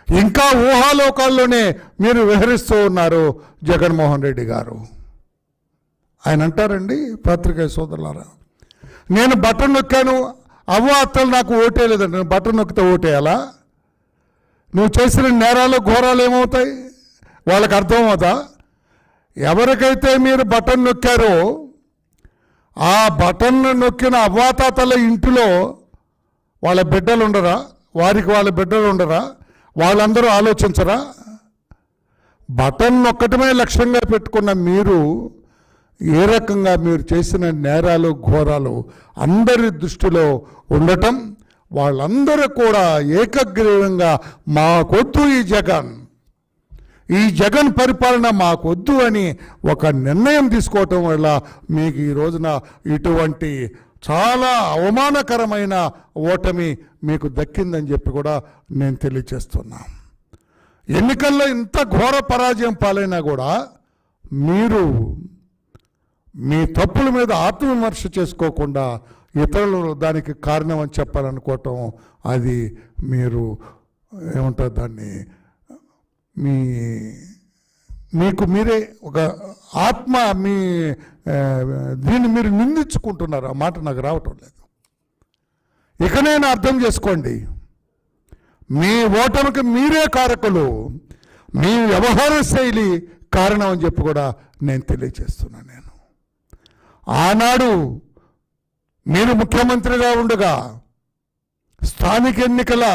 ఇంకా ఊహాలోకాల్లోనే మీరు విహరిస్తూ ఉన్నారు జగన్మోహన్ రెడ్డి గారు. ఆయన అంటారండి, పత్రికా సోదరులారా, నేను బటన్ నొక్కాను, అవ్వ అత్తలు నాకు ఓటేయలేదండి. నేను బటన్ నొక్కితే ఓటేయాలా? నువ్వు చేసిన నేరాలు ఘోరాలు ఏమవుతాయి? వాళ్ళకి అర్థం అవుతా? ఎవరికైతే మీరు బటన్ నొక్కారో ఆ బటన్ నొక్కిన అవ్వాతాతల ఇంటిలో వాళ్ళ బిడ్డలు ఉండరా? వారికి వాళ్ళ బిడ్డలు ఉండరా? వాళ్ళందరూ ఆలోచించరా? బటన్ నొక్కటమే లక్ష్యంగా పెట్టుకున్న మీరు ఏ రకంగా మీరు చేసిన నేరాలు ఘోరాలు అందరి దృష్టిలో ఉండటం, వాళ్ళందరూ కూడా ఏకగ్రీవంగా మాకొద్దు ఈ జగన్ పరిపాలన మాకొద్దు అని ఒక నిర్ణయం తీసుకోవటం వల్ల మీకు ఈ రోజున ఇటువంటి చాలా అవమానకరమైన ఓటమి మీకు దక్కిందని చెప్పి కూడా నేను తెలియచేస్తున్నా. ఎన్నికల్లో ఇంత ఘోర పరాజయం పాలైనా కూడా మీరు మీ తప్పుల మీద ఆత్మవిమర్శ చేసుకోకుండా ఇతరులు దానికి కారణం అని చెప్పాలనుకోవటం, అది మీరు ఏమంటారు దాన్ని, మీకు మీరే ఒక ఆత్మ దీన్ని మీరు నిందించుకుంటున్నారు. ఆ మాట నాకు రావటం లేదు. ఇకనైనా అర్థం చేసుకోండి, మీ ఓటమికి మీరే కారకులు, మీ వ్యవహార శైలి కారణం అని చెప్పి కూడా నేను తెలియజేస్తున్నాను. నేను ఆనాడు మీరు ముఖ్యమంత్రిగా ఉండగా స్థానిక ఎన్నికల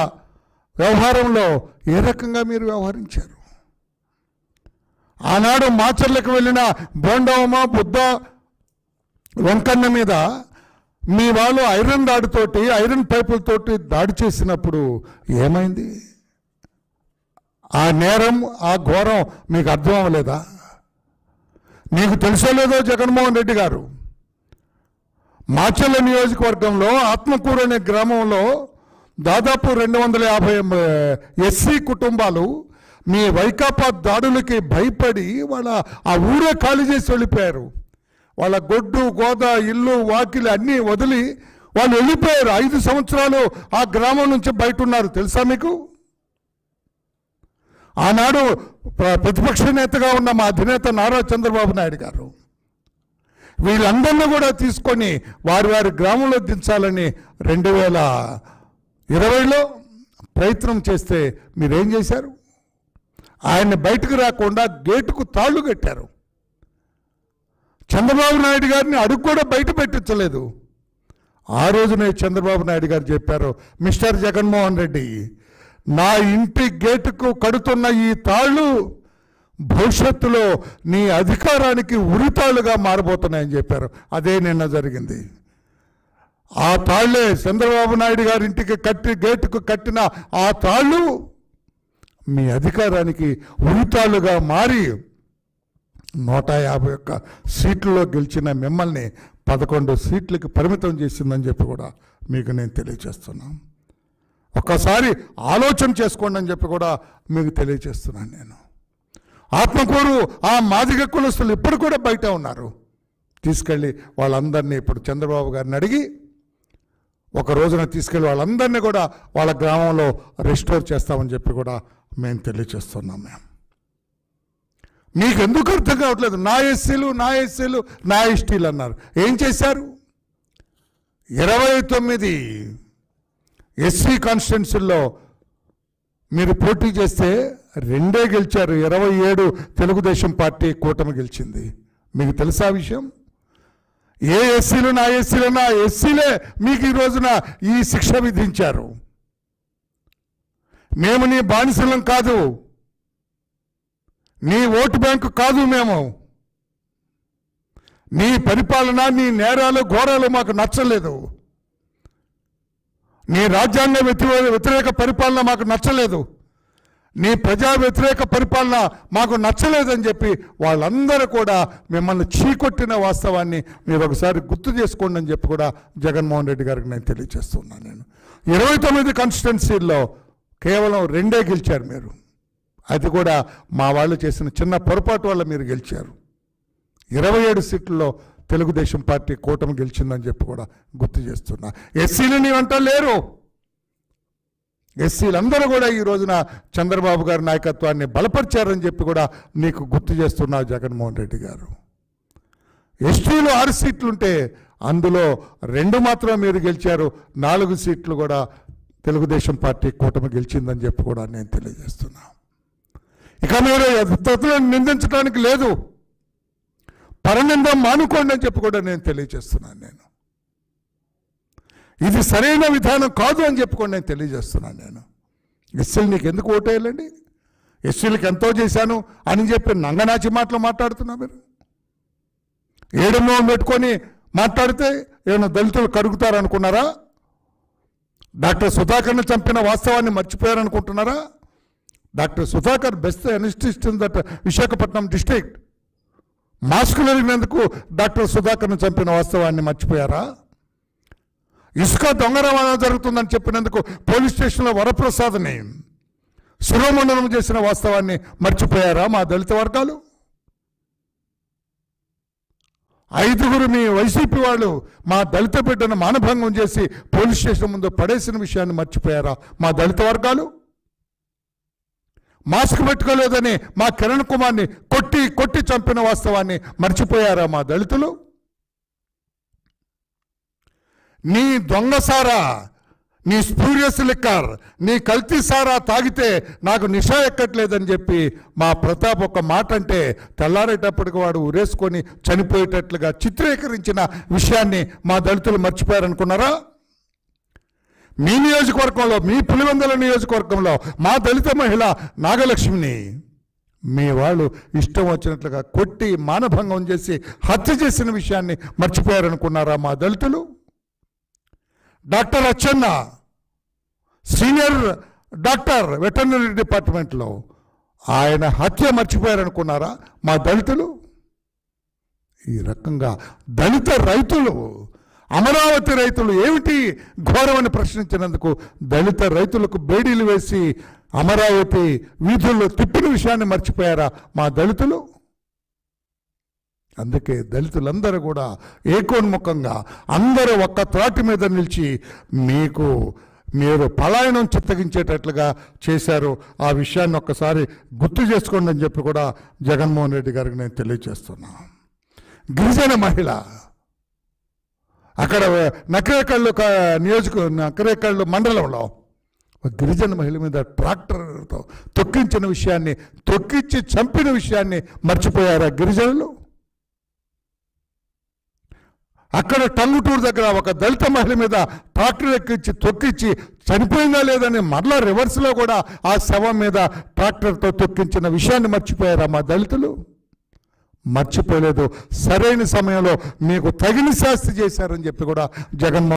వ్యవహారంలో ఏ రకంగా మీరు వ్యవహరించారు? ఆనాడు మాచర్లకు వెళ్ళిన బోండవమ్మ బుద్ధ వెంకన్న మీద మీ వాళ్ళు ఐరన్ దాడితోటి, ఐరన్ పైపులతోటి దాడి చేసినప్పుడు ఏమైంది? ఆ నేరం, ఆ ఘోరం మీకు అర్థం అవ్వలేదా? మీకు తెలుసో లేదో జగన్మోహన్ రెడ్డి గారు, మాచర్ల నియోజకవర్గంలో ఆత్మకూరు అనే గ్రామంలో దాదాపు 250 ఎస్సీ కుటుంబాలు మీ వైకాపా దాడులకి భయపడి వాళ్ళ ఆ ఊరే ఖాళీ చేసి వెళ్ళిపోయారు. వాళ్ళ గొడ్డు గోద ఇల్లు వాకిలి అన్నీ వదిలి వాళ్ళు వెళ్ళిపోయారు. 5 సంవత్సరాలు ఆ గ్రామం నుంచి బయట ఉన్నారు. తెలుసా మీకు? ఆనాడు ప్రతిపక్ష నేతగా ఉన్న మా అధినేత నారా చంద్రబాబు నాయుడు గారు వీళ్ళందరినీ కూడా తీసుకొని వారి గ్రామంలో దించాలని 2020లో ప్రయత్నం చేస్తే మీరేం చేశారు? ఆయన్ని బయటకు రాకుండా గేటుకు తాళ్ళు కట్టారు. చంద్రబాబు నాయుడు గారిని అడుగు కూడా బయట పెట్టించలేదు. ఆ రోజునే చంద్రబాబు నాయుడు గారు చెప్పారు, మిస్టర్ జగన్మోహన్ రెడ్డి, నా ఇంటి గేటుకు కడుతున్న ఈ తాళ్ళు భవిష్యత్తులో నీ అధికారానికి ఉరితాళ్లుగా మారబోతున్నాయని చెప్పారు. అదే నిన్న జరిగింది. ఆ తాళ్లే చంద్రబాబు నాయుడు గారి ఇంటికి గేటుకు కట్టిన ఆ తాళ్ళు మీ అధికారానికి ఉరితాళ్లుగా మారి 151 సీట్లలో గెలిచిన మిమ్మల్ని 11 సీట్లకి పరిమితం చేసిందని చెప్పి కూడా మీకు నేను తెలియజేస్తున్నాను. ఒక్కసారి ఆలోచన చేసుకోండి అని చెప్పి కూడా మీకు తెలియజేస్తున్నాను. నేను ఆత్మకూరు ఆ మాదిగ కులస్తులు ఇప్పుడు కూడా బయట ఉన్నారు. తీసుకెళ్ళి వాళ్ళందరినీ ఇప్పుడు చంద్రబాబు గారిని అడిగి ఒక రోజున తీసుకెళ్ళి వాళ్ళందరినీ కూడా వాళ్ళ గ్రామంలో రెస్టోర్ చేస్తామని చెప్పి కూడా మేము తెలియజేస్తున్నాం. మీకు ఎందుకు అర్థం కావట్లేదు? నా ఎస్సీలు నా ఎస్టీలు అన్నారు. ఏం చేశారు? 29 ఎస్సీ కాన్స్టిట్యున్సీల్లో మీరు పోటీ చేస్తే 2 గెలిచారు. 27 తెలుగుదేశం పార్టీ కూటమి గెలిచింది. మీకు తెలుసా విషయం? ఏ ఎస్సీలు నా ఎస్సీలే మీకు ఈ రోజున ఈ శిక్ష విధించారు. మేము నీ బానిసలం కాదు, నీ ఓటు బ్యాంకు కాదు. మేము నీ పరిపాలన, నీ నేరాలు ఘోరాలు మాకు నచ్చలేదు. నీ రాజ్యాంగ వ్యతిరేక పరిపాలన మాకు నచ్చలేదు. నీ ప్రజా వ్యతిరేక పరిపాలన మాకు నచ్చలేదని చెప్పి వాళ్ళందరూ కూడా మిమ్మల్ని చీకొట్టిన వాస్తవాన్ని మీరు ఒకసారి గుర్తు చేసుకోండి అని చెప్పి కూడా జగన్మోహన్ రెడ్డి గారికి నేను తెలియజేస్తున్నాను. నేను 29 కాన్స్టిట్యున్సీల్లో కేవలం 2 గెలిచారు మీరు. అది కూడా మా వాళ్ళు చేసిన చిన్న పొరపాటు వల్ల మీరు గెలిచారు. 27 సీట్లలో తెలుగుదేశం పార్టీ కూటమి గెలిచిందని చెప్పి కూడా గుర్తు చేస్తున్నా. ఎస్సీలు నీ వెంట లేరు. ఎస్సీలందరూ కూడా ఈ రోజున చంద్రబాబు గారి నాయకత్వాన్ని బలపరిచారని చెప్పి కూడా నీకు గుర్తు చేస్తున్నారు జగన్మోహన్ రెడ్డి గారు. ఎస్టీలు 6 సీట్లుంటే అందులో 2 మాత్రం మీరు గెలిచారు, 4 సీట్లు కూడా తెలుగుదేశం పార్టీ కూటమి గెలిచిందని చెప్పి కూడా నేను తెలియజేస్తున్నా. ఇక మీరు ఇతరులను నిందించడానికి లేదు, పరనిందం మానుకోండి అని చెప్పి కూడా నేను తెలియజేస్తున్నాను. ఇది సరైన విధానం కాదు అని చెప్పి కూడా నేను తెలియజేస్తున్నాను. ఎస్సీలు నీకు ఎందుకు ఓటేయాలండి? ఎస్సీలకు ఎంతో చేశాను అని చెప్పి నంగనాచి మాటలు మాట్లాడుతున్నా. మీరు ఏడుమో పెట్టుకొని మాట్లాడితే ఏమైనా దళితులు కరుగుతారనుకున్నారా? డాక్టర్ సుధాకర్ని చంపిన వాస్తవాన్ని మర్చిపోయారనుకుంటున్నారా? Doctor Sudhakar best anaesthetist in that Visakhapatnam district. మాస్కులు వెళ్ళినందుకు డాక్టర్ సుధాకర్ని చంపిన వాస్తవాన్ని మర్చిపోయారా? ఇసుక దొంగ రవాణా జరుగుతుందని చెప్పినందుకు పోలీస్ స్టేషన్లో వరప్రసాద్ని శిరోమండనం చేసిన వాస్తవాన్ని మర్చిపోయారా మా దళిత వర్గాలు? 5గురు మీ వైసీపీ వాళ్ళు మా దళిత బిడ్డను మానభంగం చేసి పోలీస్ స్టేషన్ ముందు పడేసిన విషయాన్ని మర్చిపోయారా మా దళిత వర్గాలు? మాస్క్ పెట్టుకోలేదని మా కిరణ్ కుమార్ని కొట్టి చంపిన వాస్తవాన్ని మర్చిపోయారా మా దళితులు? నీ దొంగసారా, నీ స్పూరియస్ లిక్కర్, నీ కల్తీ సారా తాగితే నాకు నిషా ఎక్కట్లేదని చెప్పి మా ప్రతాప్ ఒక మాట అంటే తెల్లారేటప్పటికి వాడు ఉరేసుకొని చనిపోయేటట్లుగా చిత్రీకరించిన విషయాన్ని మా దళితులు మర్చిపోయారనుకున్నారా? మీ నియోజకవర్గంలో, మీ పులివెందుల నియోజకవర్గంలో మా దళిత మహిళ నాగలక్ష్మిని మీ వాళ్ళు ఇష్టం వచ్చినట్లుగా కొట్టి మానభంగం చేసి హత్య చేసిన విషయాన్ని మర్చిపోయారనుకున్నారా మా దళితులు? Doctor Atchanna senior doctor veterinary డిపార్ట్మెంట్లో ఆయన హత్య మర్చిపోయారనుకున్నారా మా దళితులు? ఈ రకంగా దళిత రైతులు, అమరావతి రైతులు ఏమిటి ఘోరమని ప్రశ్నించినందుకు దళిత రైతులకు బేడీలు వేసి అమరావతి వీధుల్లో తిప్పిన విషయాన్ని మర్చిపోయారా మా దళితులు? అందుకే దళితులందరూ కూడా ఏకోన్ముఖంగా అందరూ ఒక్క త్రాటి మీద నిలిచి మీరు పలాయనం చిత్తగించేటట్లుగా చేశారు. ఆ విషయాన్ని ఒక్కసారి గుర్తు చేసుకోండి అని చెప్పి కూడా జగన్మోహన్ రెడ్డి గారికి నేను తెలియజేస్తున్నా. గిరిజన మహిళ అక్కడ నకరేకళ్ళు మండలంలో గిరిజన మహిళ మీద ట్రాక్టర్తో తొక్కించిన విషయాన్ని, తొక్కించి చంపిన విషయాన్ని మర్చిపోయారా గిరిజనులు? అక్కడ టంగుటూరు దగ్గర ఒక దళిత మహిళ మీద ట్రాక్టర్ ఎక్కించి తొక్కించి చనిపోయిందా లేదని మరలా రివర్స్లో కూడా ఆ శవం మీద ట్రాక్టర్తో తొక్కించిన విషయాన్ని మర్చిపోయారా మా దళితులు? మర్చిపోలేదు. సరైన సమయంలో మీకు తగిన శాస్తి చేశారని చెప్పి కూడా జగన్మోహన్